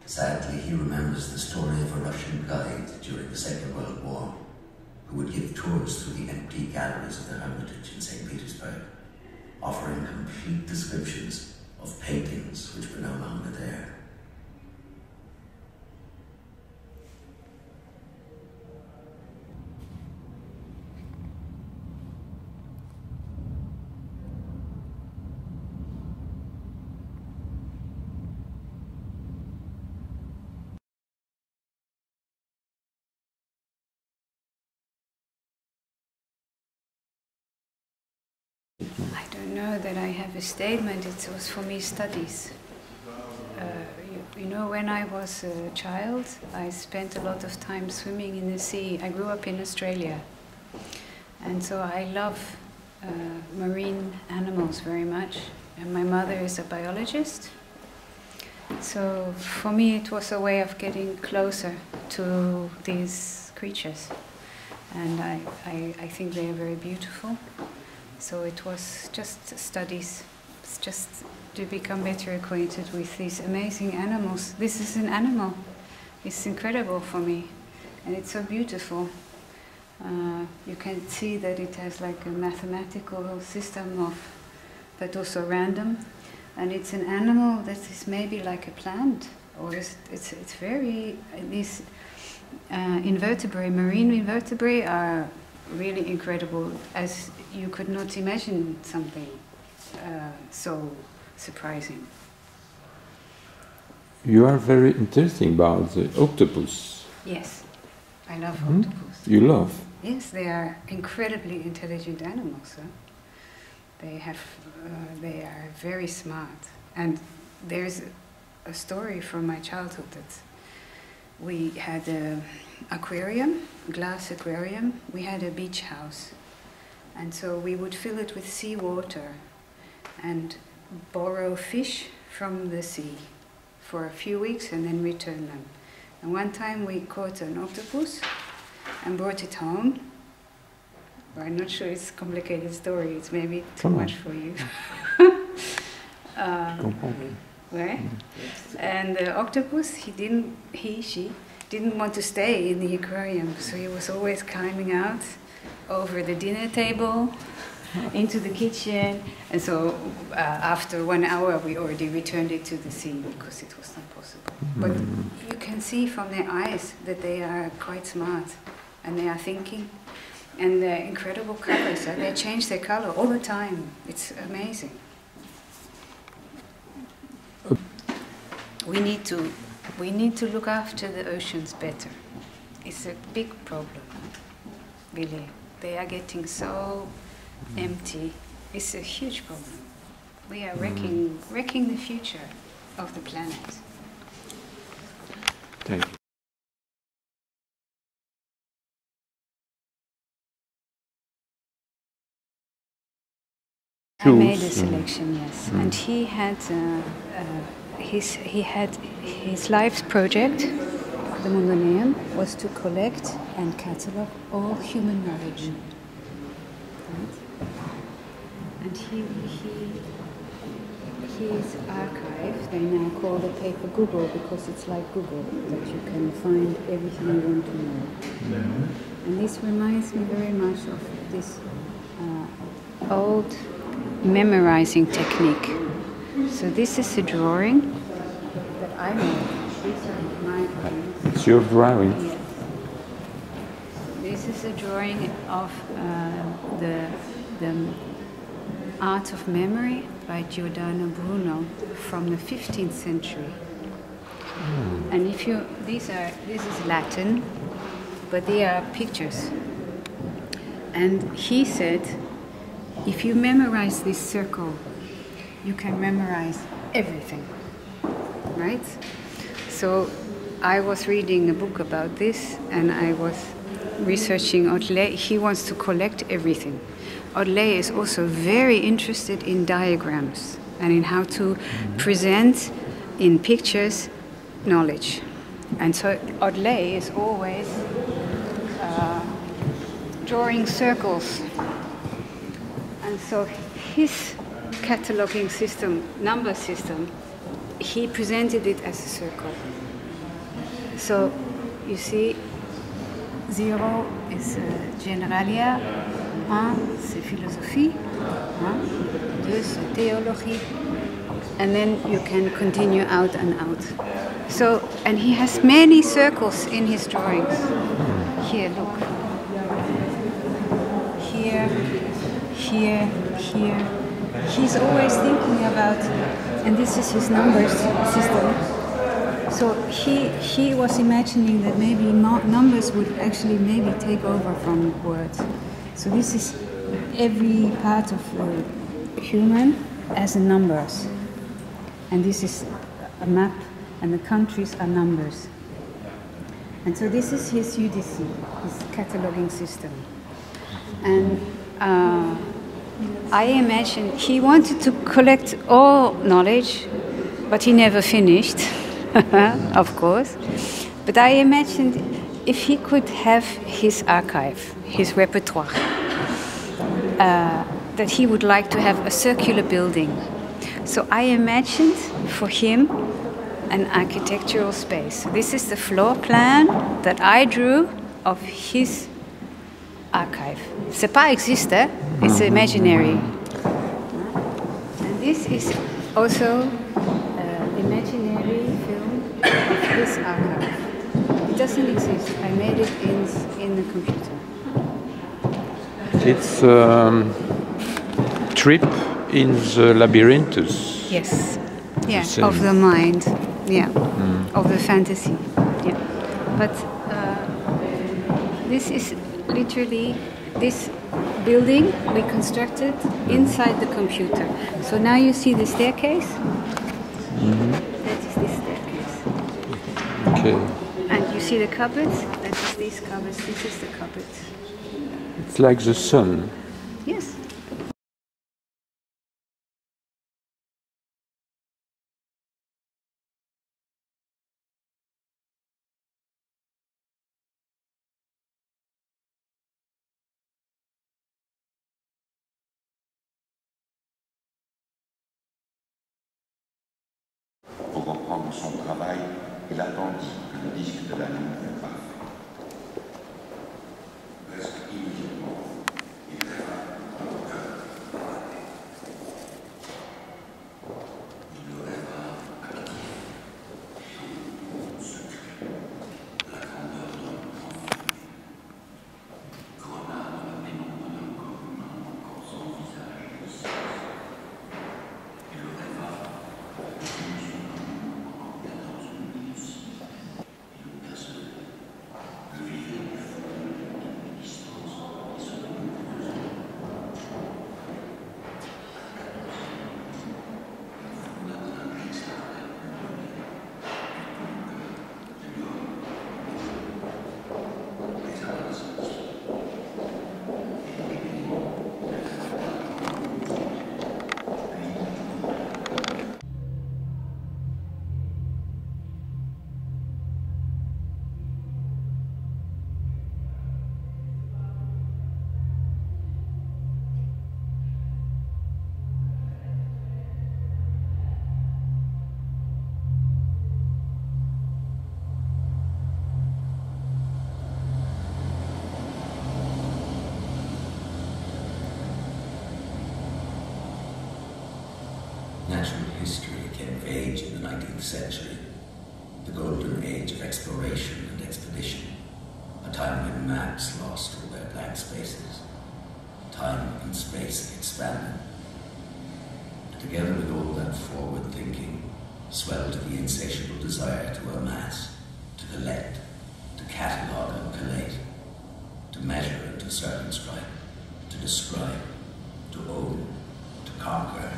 Sadly, he remembers the story of a Russian guide during the Second World War who would give tours through the empty galleries of the Hermitage in St. Petersburg, offering complete descriptions of paintings which were no longer there. I don't know that I have a statement. It was for me studies. You know, when I was a child, I spent a lot of time swimming in the sea. I grew up in Australia, and so I love marine animals very much. And my mother is a biologist, so for me it was a way of getting closer to these creatures, and I think they are very beautiful. So it was just studies, just to become better acquainted with these amazing animals. This is an animal. It's incredible for me, and it's so beautiful. You can see that it has like a mathematical system of, but also random. And it's an animal that is maybe like a plant, or it's very, these invertebrate, marine invertebrate are really incredible, as you could not imagine something so surprising. You are very interesting about the octopus. Yes, I love octopus. You love? Yes, they are incredibly intelligent animals. Huh? They are very smart. And there's a story from my childhood that we had an aquarium, glass aquarium. We had a beach house, and so we would fill it with seawater and borrow fish from the sea for a few weeks and then return them. And one time we caught an octopus and brought it home. Well, I'm not sure it's a complicated story, it's maybe too much for you. Right? And the octopus, she didn't want to stay in the aquarium, so he was always climbing out over the dinner table into the kitchen, and so after 1 hour we already returned it to the sea because it was not possible. But you can see from their eyes that they are quite smart and they are thinking, and they're incredible colors. They change their color all the time. It's amazing. We need to look after the oceans better. It's a big problem, really. They are getting so empty. It's a huge problem. We are wrecking the future of the planet. Thank you. I made a selection, yes, and he had his life's project, the Mundaneum, was to collect and catalogue all human knowledge. Right? And his archive, they now call the paper Google because it's like Google, that you can find everything you want to know. And this reminds me very much of this old memorizing technique. So this is a drawing that I made. These are my drawings. It's your drawing? Yes. This is a drawing of the Art of Memory by Giordano Bruno from the 15th century. And if you, this is Latin, but they are pictures. And he said, if you memorize this circle, you can memorize everything, right? So I was reading a book about this, and I was researching Audelet. He wants to collect everything. Audelet is also very interested in diagrams and in how to present in pictures knowledge. And so Audelet is always drawing circles. And so his cataloging system, number system, he presented it as a circle. So you see, 0 is Generalia, 1 c'est philosophie, 2 c'est théologie, and then you can continue out and out. So, and he has many circles in his drawings. Here, look. Here, here, here. He's always thinking about, and this is his numbers system. So he was imagining that maybe numbers would actually maybe take over from words. So this is every part of the human as numbers. And this is a map, and the countries are numbers. And so this is his UDC, his cataloging system. And I imagine he wanted to collect all knowledge, but he never finished, of course. But I imagined if he could have his archive, his repertoire, that he would like to have a circular building. So I imagined for him an architectural space. This is the floor plan that I drew of his archive. C'est pas existe, it's imaginary. And this is also imaginary film of his archive. It doesn't exist. I made it in the computer. It's trip in the labyrinthus. Yes. Yeah, of the mind. Yeah, of the fantasy. Yeah, but this is literally this building we constructed inside the computer. So now you see the staircase. That is this staircase. Okay. And you see the cupboards. That is these cupboards. This is the cupboard. It's like the sun. Yes. Pour reprendre son travail, il attendit que le disque de la nuit fût parfait. Presque immédiatement, il rêva un cœur. Il le rêva actif, chaud, secret, la grandeur d'un grand feu, grenade dans la pénombre d'un corps humain encore sans visage et sans. Il le rêva. Natural history came of age in the 19th century, the golden age of exploration and expedition, a time when maps lost all their blank spaces, time and space expanded. Together with all that forward thinking, swelled the insatiable desire to amass, to collect, to catalogue and collate, to measure and to circumscribe, to describe, to own, to conquer,